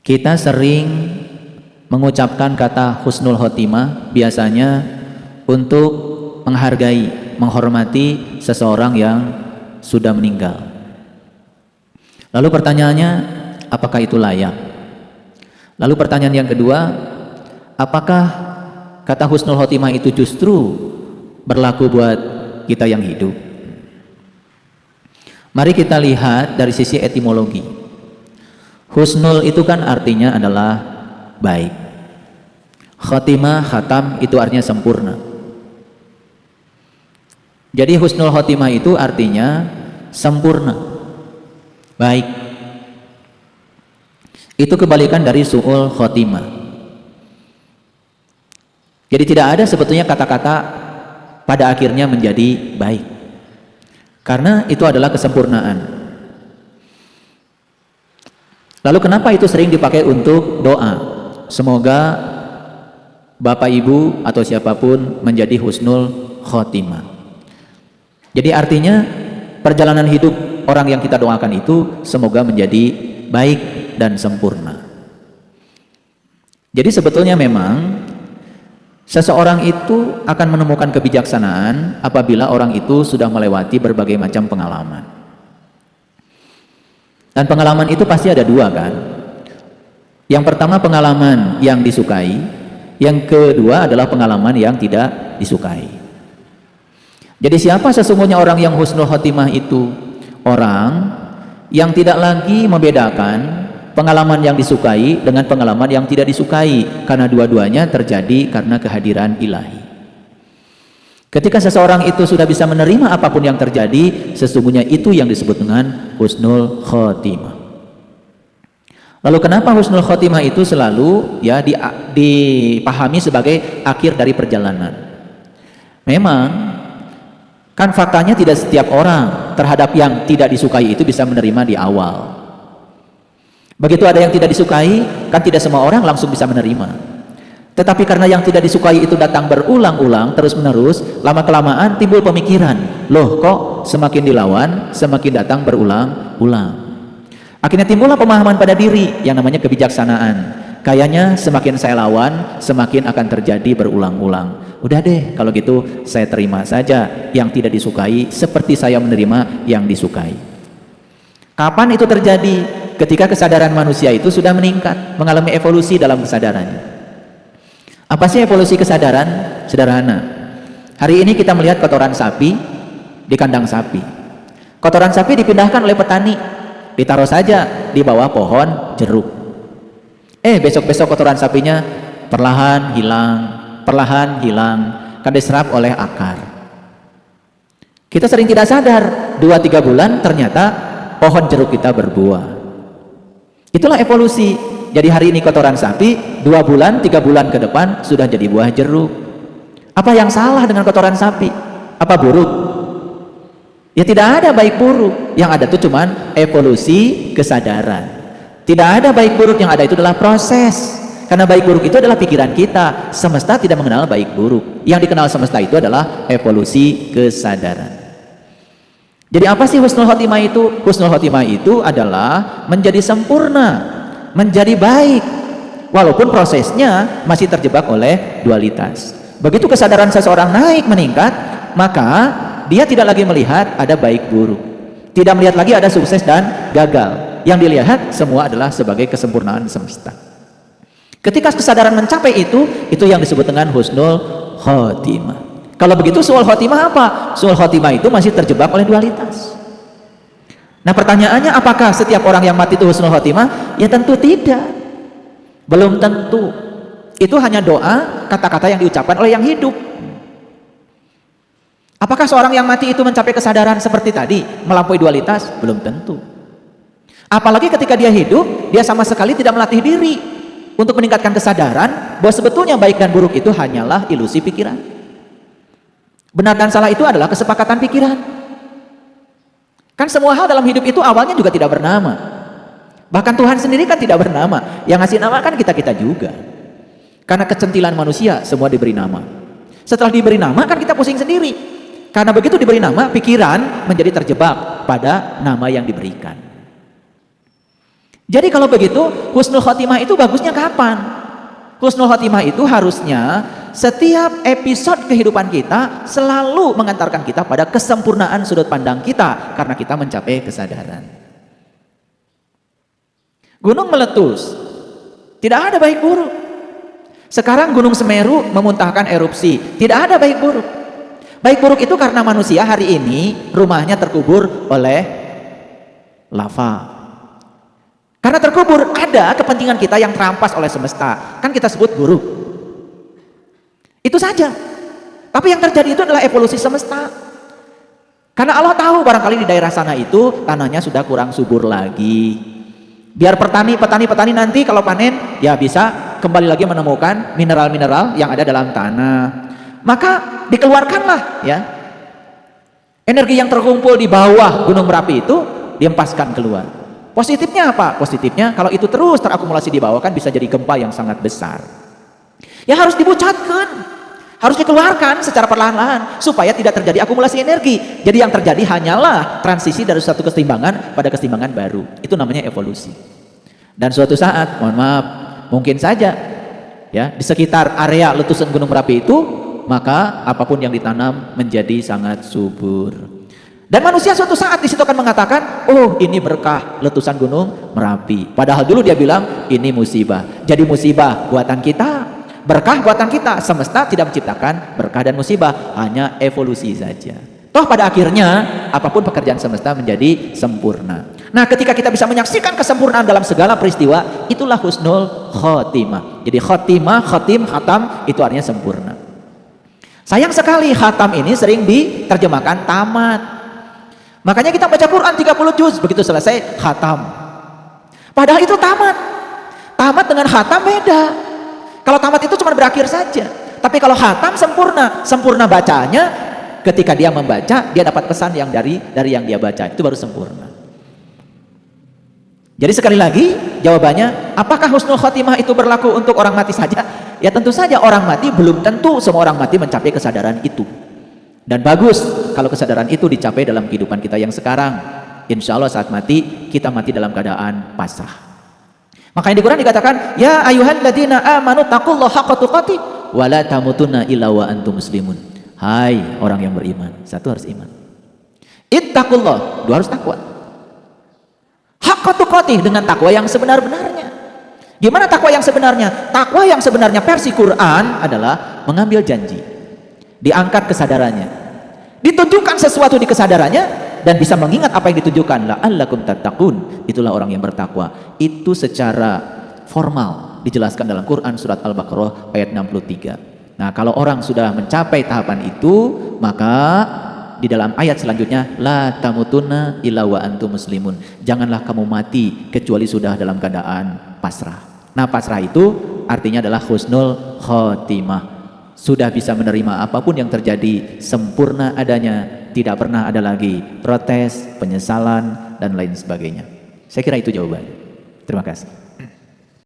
Kita sering mengucapkan kata husnul khotimah biasanya untuk menghargai, menghormati seseorang yang sudah meninggal. Lalu pertanyaannya, apakah itu layak? Lalu pertanyaan yang kedua, apakah kata husnul khotimah itu justru berlaku buat kita yang hidup? Mari kita lihat dari sisi etimologi. Husnul itu kan artinya adalah baik. Khotimah, khatam itu artinya sempurna. Jadi husnul khotimah itu artinya sempurna, baik. Itu kebalikan dari su'ul khotimah. Jadi tidak ada sebetulnya kata-kata pada akhirnya menjadi baik, karena itu adalah kesempurnaan. Lalu kenapa itu sering dipakai untuk doa? Semoga Bapak Ibu atau siapapun menjadi husnul khotimah. Jadi artinya perjalanan hidup orang yang kita doakan itu semoga menjadi baik dan sempurna. Jadi sebetulnya memang seseorang itu akan menemukan kebijaksanaan apabila orang itu sudah melewati berbagai macam pengalaman. Dan pengalaman itu pasti ada dua kan. Yang pertama pengalaman yang disukai, yang kedua adalah pengalaman yang tidak disukai. Jadi siapa sesungguhnya orang yang husnul khotimah itu? Orang yang tidak lagi membedakan pengalaman yang disukai dengan pengalaman yang tidak disukai, karena dua-duanya terjadi karena kehadiran ilahi. Ketika seseorang itu sudah bisa menerima apapun yang terjadi, sesungguhnya itu yang disebut dengan husnul khotimah. Lalu kenapa husnul khotimah itu selalu ya dipahami sebagai akhir dari perjalanan? Memang kan faktanya tidak setiap orang terhadap yang tidak disukai itu bisa menerima di awal. Begitu ada yang tidak disukai, kan tidak semua orang langsung bisa menerima. Tetapi karena yang tidak disukai itu datang berulang-ulang, terus-menerus, lama-kelamaan timbul pemikiran, loh kok semakin dilawan, semakin datang berulang-ulang. Akhirnya timbullah pemahaman pada diri yang namanya kebijaksanaan. Kayaknya semakin saya lawan, semakin akan terjadi berulang-ulang. Udah deh, kalau gitu saya terima saja yang tidak disukai seperti saya menerima yang disukai. Kapan itu terjadi? Ketika kesadaran manusia itu sudah meningkat, mengalami evolusi dalam kesadarannya. Apa sih evolusi kesadaran? Sederhana. Hari ini kita melihat kotoran sapi di kandang sapi. Kotoran sapi dipindahkan oleh petani, ditaruh saja di bawah pohon jeruk. Besok-besok kotoran sapinya perlahan hilang, kan diserap oleh akar. Kita sering tidak sadar, 2-3 bulan ternyata pohon jeruk kita berbuah. Itulah evolusi. Jadi hari ini kotoran sapi, 2 bulan, 3 bulan ke depan sudah jadi buah jeruk. Apa yang salah dengan kotoran sapi? Apa buruk? Ya tidak ada baik buruk. Yang ada itu cuman evolusi kesadaran. Tidak ada baik buruk, yang ada itu adalah proses. Karena baik buruk itu adalah pikiran kita. Semesta tidak mengenal baik buruk. Yang dikenal semesta itu adalah evolusi kesadaran. Jadi apa sih husnul khotimah itu? Husnul khotimah itu adalah menjadi sempurna, menjadi baik, walaupun prosesnya masih terjebak oleh dualitas. Begitu kesadaran seseorang naik meningkat, maka dia tidak lagi melihat ada baik buruk, tidak melihat lagi ada sukses dan gagal. Yang dilihat semua adalah sebagai kesempurnaan semesta. Ketika kesadaran mencapai itu yang disebut dengan husnul khotimah. Kalau begitu su'ul khotimah apa? Su'ul khotimah itu masih terjebak oleh dualitas. Nah pertanyaannya, apakah setiap orang yang mati itu husnul khotimah? Ya tentu tidak. Belum tentu. Itu hanya doa, kata-kata yang diucapkan oleh yang hidup. Apakah seorang yang mati itu mencapai kesadaran seperti tadi, melampaui dualitas? Belum tentu. Apalagi ketika dia hidup, dia sama sekali tidak melatih diri untuk meningkatkan kesadaran bahwa sebetulnya baik dan buruk itu hanyalah ilusi pikiran. Benar dan salah itu adalah kesepakatan pikiran. Kan semua hal dalam hidup itu awalnya juga tidak bernama. Bahkan Tuhan sendiri kan tidak bernama. Yang ngasih nama kan kita-kita juga. Karena kecentilan manusia semua diberi nama. Setelah diberi nama kan kita pusing sendiri. Karena begitu diberi nama, pikiran menjadi terjebak pada nama yang diberikan. Jadi kalau begitu, husnul khotimah itu bagusnya kapan? Husnul khotimah itu harusnya setiap episode kehidupan kita selalu mengantarkan kita pada kesempurnaan sudut pandang kita karena kita mencapai kesadaran. Gunung meletus, tidak ada baik buruk. Sekarang Gunung Semeru memuntahkan erupsi, tidak ada baik buruk. Baik buruk itu karena manusia hari ini rumahnya terkubur oleh lava. Karena terkubur, ada kepentingan kita yang terampas oleh semesta. Kan kita sebut buruk. Itu saja. Tapi yang terjadi itu adalah evolusi semesta. Karena Allah tahu barangkali di daerah sana itu tanahnya sudah kurang subur lagi. Biar petani nanti kalau panen ya bisa kembali lagi menemukan mineral-mineral yang ada dalam tanah. Maka dikeluarkanlah ya energi yang terkumpul di bawah Gunung Merapi itu dihempaskan keluar. Positifnya apa? Positifnya kalau itu terus terakumulasi di bawah kan bisa jadi gempa yang sangat besar. Ya harus dibucatkan, harus dikeluarkan secara perlahan-lahan supaya tidak terjadi akumulasi energi. Jadi yang terjadi hanyalah transisi dari satu keseimbangan pada keseimbangan baru. Itu namanya evolusi. Dan suatu saat, mohon maaf, mungkin saja ya di sekitar area letusan Gunung Merapi itu maka apapun yang ditanam menjadi sangat subur. Dan manusia suatu saat di situ akan mengatakan, oh ini berkah letusan Gunung Merapi. Padahal dulu dia bilang ini musibah. Jadi musibah buatan kita, berkah buatan kita. Semesta tidak menciptakan berkah dan musibah, hanya evolusi saja. Toh pada akhirnya apapun pekerjaan semesta menjadi sempurna. Nah ketika kita bisa menyaksikan kesempurnaan dalam segala peristiwa, itulah husnul khotimah. Jadi khotimah, khotim, khatam itu artinya sempurna. Sayang sekali khatam ini sering diterjemahkan tamat. Makanya kita baca Quran 30 juz, begitu selesai khatam. Padahal itu tamat. Tamat dengan khatam beda. Kalau tamat itu cuma berakhir saja. Tapi kalau khatam sempurna. Sempurna bacanya ketika dia membaca, dia dapat pesan yang dari yang dia baca. Itu baru sempurna. Jadi sekali lagi jawabannya, apakah husnul khotimah itu berlaku untuk orang mati saja? Ya tentu saja orang mati belum tentu semua orang mati mencapai kesadaran itu. Dan bagus kalau kesadaran itu dicapai dalam kehidupan kita yang sekarang. Insya Allah saat mati, kita mati dalam keadaan pasrah. Makanya di Quran dikatakan, ya ayyuhalladzina amanu taqullaha haqqa tuqatih wa la tamutunna illa wa antum muslimun. Hai orang yang beriman, satu harus iman. Ittaqullah, dua harus takwa. Haqqa tuqatih, dengan takwa yang sebenar-benarnya. Gimana takwa yang sebenarnya? Takwa yang sebenarnya versi Quran adalah mengambil janji, diangkat kesadarannya, ditunjukkan sesuatu di kesadarannya, dan bisa mengingat apa yang ditunjukkan. La'allakum tattaqun, itulah orang yang bertakwa. Itu secara formal dijelaskan dalam Quran surat Al-Baqarah ayat 63. Nah kalau orang sudah mencapai tahapan itu, maka di dalam ayat selanjutnya, la tamutunna illa wa antum muslimun, janganlah kamu mati kecuali sudah dalam keadaan pasrah. Nah pasrah itu artinya adalah husnul khotimah, sudah bisa menerima apapun yang terjadi sempurna adanya, tidak pernah ada lagi protes, penyesalan dan lain sebagainya. Saya kira itu jawabannya. Terima kasih.